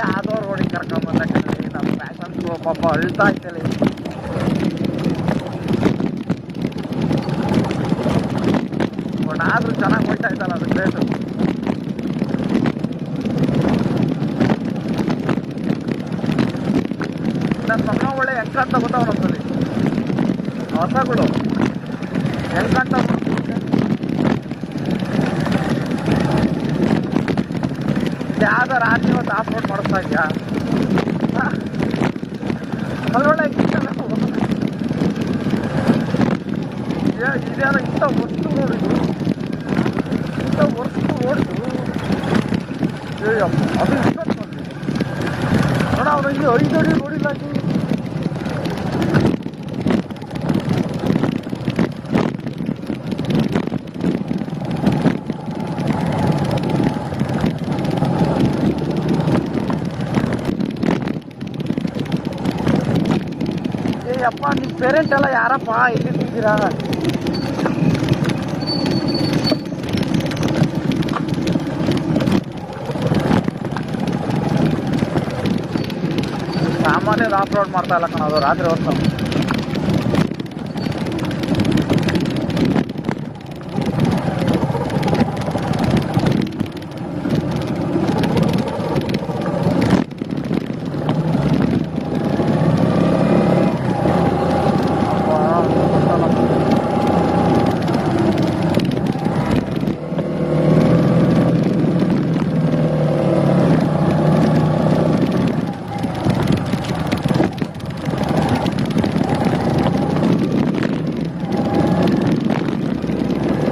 ಯಾವುದೋ ರೋಡಿಗೆ ಕರ್ಕೊಂಬಂದ ನಮ್ಮ ಫ್ಯಾಷನ್ ಪಾಪ ಅಳ್ತಾ ಇತ್ತಲ್ಲಿ. ಬಟ್ ಆದರೂ ಚೆನ್ನಾಗಿ ಹೋಗ್ತಾ ಇದ್ದಲ್ಲ ಅದು ಗ್ರೇಟು. ನನ್ನ ಮಗ ಒಳ್ಳೆ ಹೆಂಗಂತ ಗೊತ್ತಾವ ನಮ್ಮಲ್ಲಿ ಹೊಸಗಳು ಹೆಂಗಂತ ಯಾವ್ದು ರಾತ್ರಿ ಹೊತ್ತು ಆಫ್ ರೋಡ್ ಮಾಡಿಸ್ತಾ ಇದೆಯಾ ಅದ್ರೊಳ್ಳೆ ಇದ್ಯಾವ ಇಂಥ ವಸ್ತು ನೋಡಿದ್ರು ಇಂಥ ವಸ್ತು ನೋಡಿದ್ರು ಅದು ಇಷ್ಟ ನೋಡ ಅವನಿಗೆ 5 ಅಡಿ ನೋಡಿಲ್ಲ ಅಪ್ಪ ನಿಮ್ಮ ಪೇರೆಂಟ್ ಎಲ್ಲ ಯಾರಪ್ಪ ಎಲ್ಲಿದ್ದೀರಾ? ಸಾಮಾನ್ಯದ ಆಫ್ ರೋಡ್ ಮಾಡ್ತಾ ಇಲ್ಲ ಕಣ ಅದು ರಾತ್ರಿ ಹೊತ್ತು.